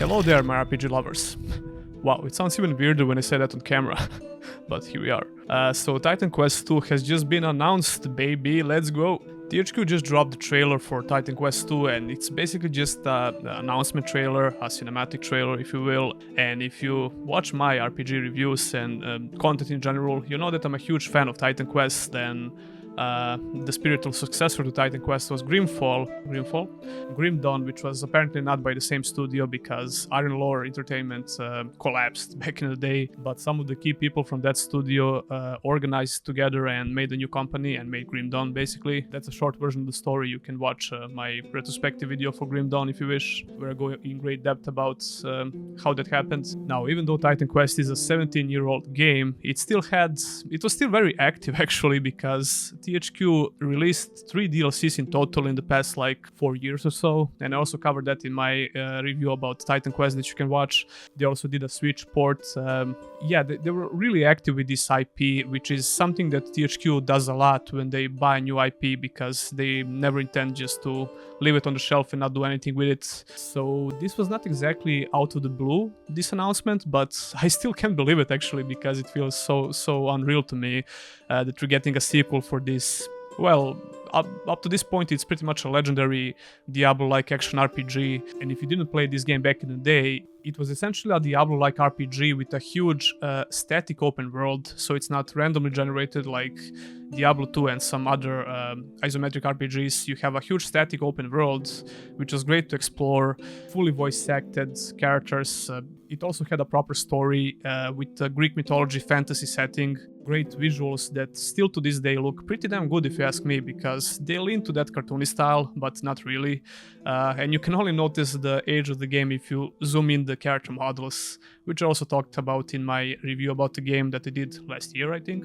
Hello there, my RPG lovers. Wow, it sounds even weirder when I say that on camera, but here we are. So Titan Quest 2 has just been announced, baby, let's go! THQ just dropped the trailer for Titan Quest 2 and it's basically just an announcement trailer, a cinematic trailer if you will. And if you watch my RPG reviews and content in general, you know that I'm a huge fan of Titan Quest. And the spiritual successor to Titan Quest was Grim Dawn, which was apparently not by the same studio because Iron Lore Entertainment collapsed back in the day, but some of the key people from that studio organized together and made a new company and made Grim Dawn basically. That's a short version of the story. You can watch my retrospective video for Grim Dawn if you wish, where I go in great depth about how that happened. Now, even though Titan Quest is a 17-year-old game, it was still very active actually, because THQ released 3 DLCs in total in the past like 4 years or so, and I also covered that in my review about Titan Quest that you can watch. They also did a Switch port. They were really active with this IP, which is something that THQ does a lot when they buy a new IP, because they never intend just to leave it on the shelf and not do anything with it. So this was not exactly out of the blue, this announcement, but I still can't believe it actually, because it feels so unreal to me that we're getting a sequel for this. Well, up to this point, it's pretty much a legendary Diablo-like action RPG, and if you didn't play this game back in the day, it was essentially a Diablo-like RPG with a huge static open world, so it's not randomly generated like Diablo 2 and some other isometric RPGs. You have a huge static open world, which was great to explore, fully voice-acted characters. It also had a proper story with a Greek mythology fantasy setting, great visuals that still to this day look pretty damn good if you ask me, because they lean to that cartoony style, but not really. And you can only notice the age of the game if you zoom in the character models, which I also talked about in my review about the game that I did last year, I think.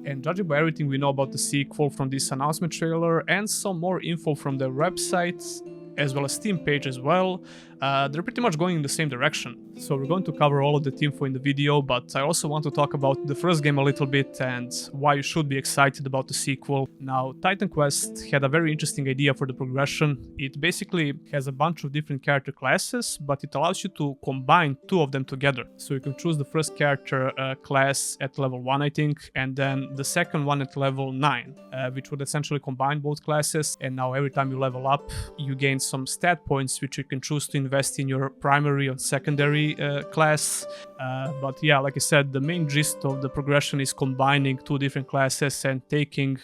And judging by everything we know about the sequel from this announcement trailer and some more info from their website, as well as Steam page as well, they're pretty much going in the same direction. So we're going to cover all of the info in the video, but I also want to talk about the first game a little bit and why you should be excited about the sequel. Now, Titan Quest had a very interesting idea for the progression. It basically has a bunch of different character classes, but it allows you to combine 2 of them together. So you can choose the first character class at level 1, I think, and then the second one at level 9, which would essentially combine both classes. And now every time you level up, you gain some stat points, which you can choose to invest in your primary or secondary class. But yeah, like I said, the main gist of the progression is combining 2 different classes and taking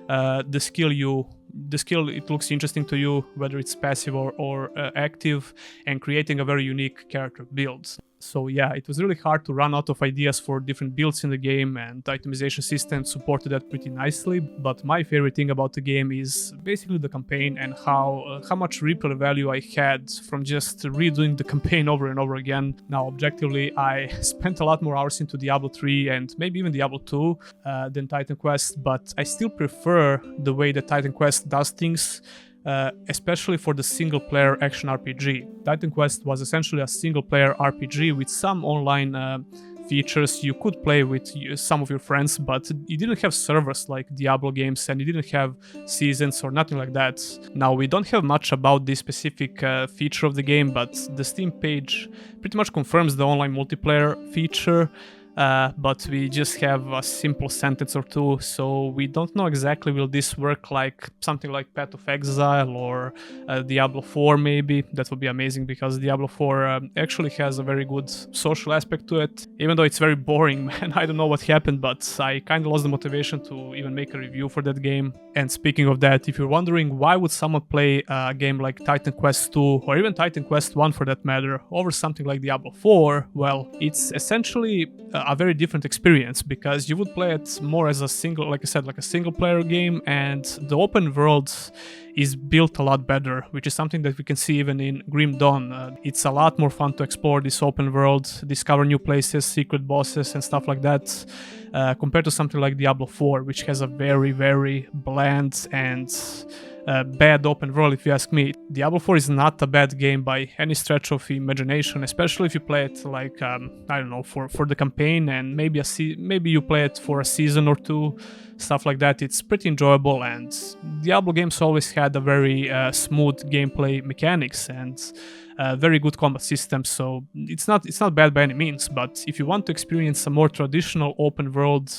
the skill it looks interesting to you, whether it's passive or active, and creating a very unique character build. So yeah, it was really hard to run out of ideas for different builds in the game, and the itemization system supported that pretty nicely. But my favorite thing about the game is basically the campaign and how much replay value I had from just redoing the campaign over and over again. Now, objectively, I spent a lot more hours into Diablo 3 and maybe even Diablo 2 than Titan Quest, but I still prefer the way that Titan Quest does things, especially for the single-player action RPG. Titan Quest was essentially a single-player RPG with some online features. You could play with some of your friends, but you didn't have servers like Diablo games, and you didn't have seasons or nothing like that. Now, we don't have much about this specific feature of the game, but the Steam page pretty much confirms the online multiplayer feature. But we just have a simple sentence or 2, so we don't know exactly will this work like something like Path of Exile or Diablo 4 maybe. That would be amazing, because Diablo 4 actually has a very good social aspect to it, even though it's very boring, man. I don't know what happened, but I kind of lost the motivation to even make a review for that game. And speaking of that, if you're wondering why would someone play a game like Titan Quest 2 or even Titan Quest 1 for that matter over something like Diablo 4, well, it's essentially a very different experience, because you would play it more as a single, like I said, like a single player game, and the open world is built a lot better, which is something that we can see even in Grim Dawn. It's a lot more fun to explore this open world, discover new places, secret bosses and stuff like that, compared to something like Diablo 4, which has a very, very bland and bad open world, if you ask me. Diablo 4 is not a bad game by any stretch of imagination, especially if you play it like, I don't know, for the campaign, and maybe you play it for a season or 2, stuff like that. It's pretty enjoyable, and Diablo games always had a very smooth gameplay mechanics, and very good combat system, so it's not bad by any means. But if you want to experience a more traditional open world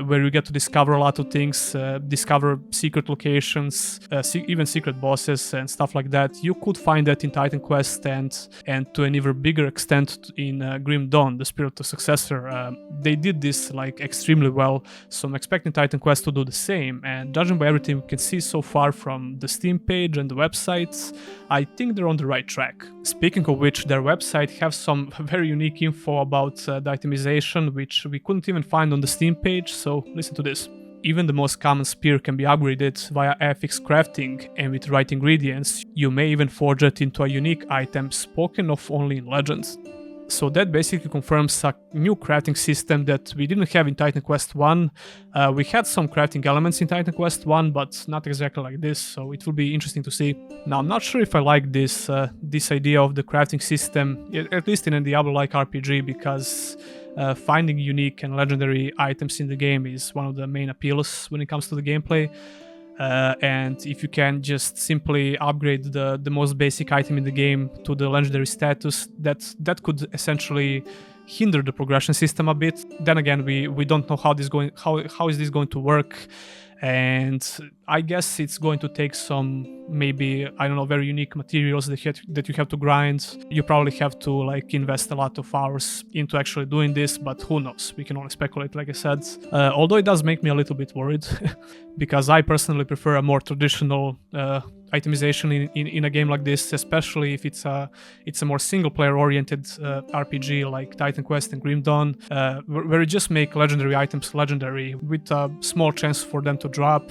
where you get to discover a lot of things, discover secret locations, even secret bosses and stuff like that, you could find that in Titan Quest and to an even bigger extent in Grim Dawn, the spiritual successor. They did this like extremely well, so I'm expecting Titan Quest to do the same. And judging by everything we can see so far from the Steam page and the websites, I think they're on the right track. Speaking of which, their website have some very unique info about the itemization, which we couldn't even find on the Steam page, so listen to this. Even the most common spear can be upgraded via FX crafting, and with right ingredients, you may even forge it into a unique item spoken of only in Legends. So that basically confirms a new crafting system that we didn't have in Titan Quest 1. We had some crafting elements in Titan Quest 1, but not exactly like this, so it will be interesting to see. Now, I'm not sure if I like this idea of the crafting system, at least in a Diablo-like RPG, because finding unique and legendary items in the game is one of the main appeals when it comes to the gameplay. And if you can just simply upgrade the most basic item in the game to the legendary status, that could essentially hinder the progression system a bit. Then again, we don't know how is this going to work, and I guess it's going to take some, maybe, I don't know, very unique materials that you have to grind. You probably have to like invest a lot of hours into actually doing this, but who knows? We can only speculate, like I said. Although it does make me a little bit worried, because I personally prefer a more traditional itemization in a game like this, especially if it's a more single-player oriented RPG like Titan Quest and Grim Dawn, where you just make legendary items legendary with a small chance for them to drop.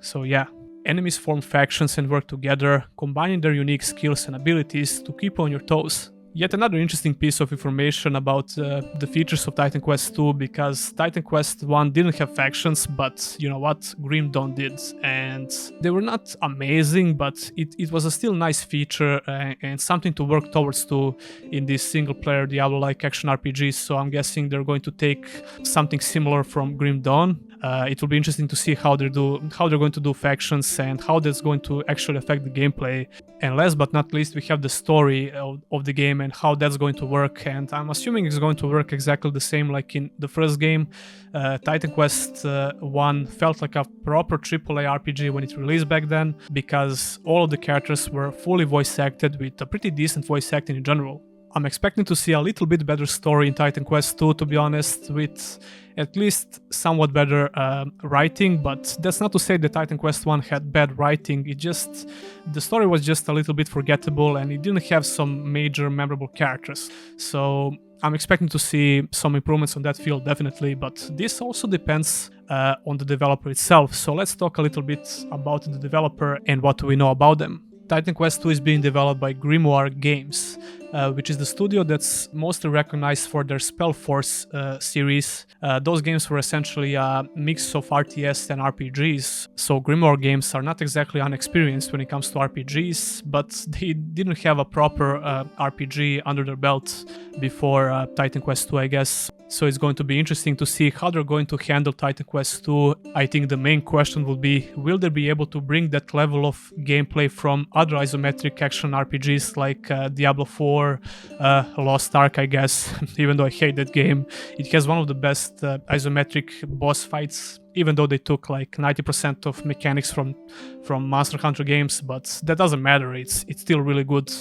So yeah. Enemies form factions and work together, combining their unique skills and abilities to keep on your toes. Yet another interesting piece of information about the features of Titan Quest 2, because Titan Quest 1 didn't have factions, but you know what, Grim Dawn did, and they were not amazing, but it was a still nice feature and something to work towards to in this single-player Diablo-like action RPGs, so I'm guessing they're going to take something similar from Grim Dawn. It will be interesting to see how they're going to do factions and how that's going to actually affect the gameplay. And last but not least, we have the story of the game and how that's going to work. And I'm assuming it's going to work exactly the same like in the first game. Titan Quest 1 felt like a proper AAA RPG when it released back then, because all of the characters were fully voice acted with a pretty decent voice acting in general. I'm expecting to see a little bit better story in Titan Quest 2, to be honest, with at least somewhat better writing, but that's not to say that Titan Quest 1 had bad writing. The story was just a little bit forgettable and it didn't have some major memorable characters. So I'm expecting to see some improvements on that field, definitely, but this also depends on the developer itself. So let's talk a little bit about the developer and what we know about them. Titan Quest 2 is being developed by Grimoire Games, which is the studio that's mostly recognized for their Spellforce series. Those games were essentially a mix of RTS and RPGs, so Grimoire Games are not exactly unexperienced when it comes to RPGs, but they didn't have a proper RPG under their belt before Titan Quest 2, I guess. So it's going to be interesting to see how they're going to handle Titan Quest 2. I think the main question will be, will they be able to bring that level of gameplay from other isometric action RPGs like Diablo 4, Lost Ark, I guess, even though I hate that game. It has one of the best isometric boss fights, even though they took like 90% of mechanics from Monster Hunter games, but that doesn't matter, it's still really good.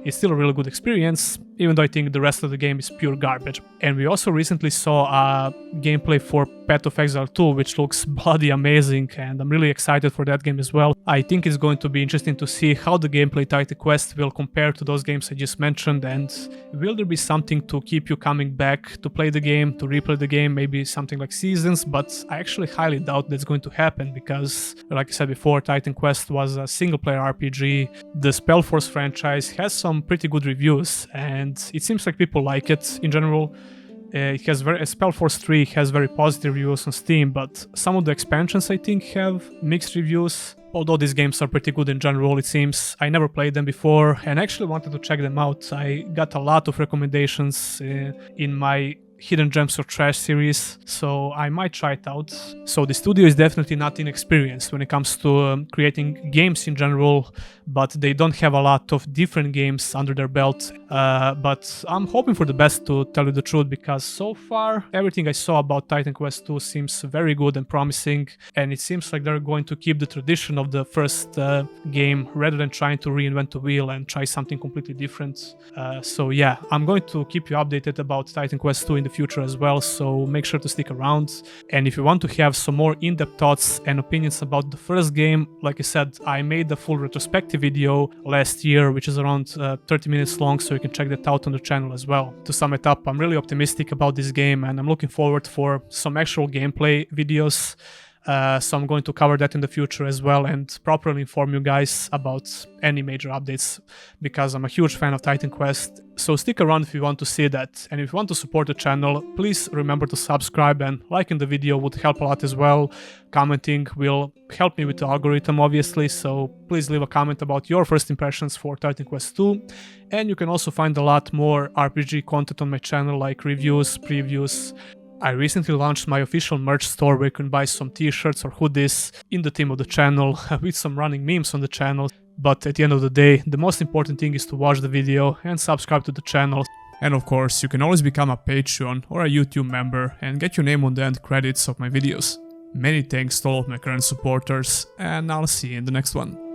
It's still a really good experience, even though I think the rest of the game is pure garbage. And we also recently saw a gameplay for Path of Exile 2, which looks bloody amazing, and I'm really excited for that game as well. I think it's going to be interesting to see how the gameplay Titan Quest will compare to those games I just mentioned, and will there be something to keep you coming back to play the game, to replay the game, maybe something like Seasons, but I actually highly doubt that's going to happen because, like I said before, Titan Quest was a single-player RPG. The Spellforce franchise has some pretty good reviews, and it seems like people like it in general. Spellforce 3 has very positive reviews on Steam, but some of the expansions I think have mixed reviews. Although these games are pretty good in general, it seems. I never played them before and actually wanted to check them out. I got a lot of recommendations in my Hidden Gems or Trash series, so I might try it out. So the studio is definitely not inexperienced when it comes to creating games in general, but they don't have a lot of different games under their belt. But I'm hoping for the best, to tell you the truth, because so far everything I saw about Titan Quest 2 seems very good and promising, and it seems like they're going to keep the tradition of the first game rather than trying to reinvent the wheel and try something completely different. So yeah, I'm going to keep you updated about Titan Quest 2 in the future as well, so make sure to stick around. And if you want to have some more in-depth thoughts and opinions about the first game, like I said, I made a full retrospective video last year, which is around 30 minutes long, so you can check that out on the channel as well. To sum it up, I'm really optimistic about this game, and I'm looking forward for some actual gameplay videos. So I'm going to cover that in the future as well, and properly inform you guys about any major updates, because I'm a huge fan of Titan Quest. So stick around if you want to see that, and if you want to support the channel, please remember to subscribe, and liking the video would help a lot as well. Commenting will help me with the algorithm, obviously, so please leave a comment about your first impressions for Titan Quest 2. And you can also find a lot more RPG content on my channel, like reviews, previews. I recently launched my official merch store where you can buy some t-shirts or hoodies in the theme of the channel with some running memes on the channel. But at the end of the day, the most important thing is to watch the video and subscribe to the channel. And of course, you can always become a Patreon or a YouTube member and get your name on the end credits of my videos. Many thanks to all of my current supporters, and I'll see you in the next one.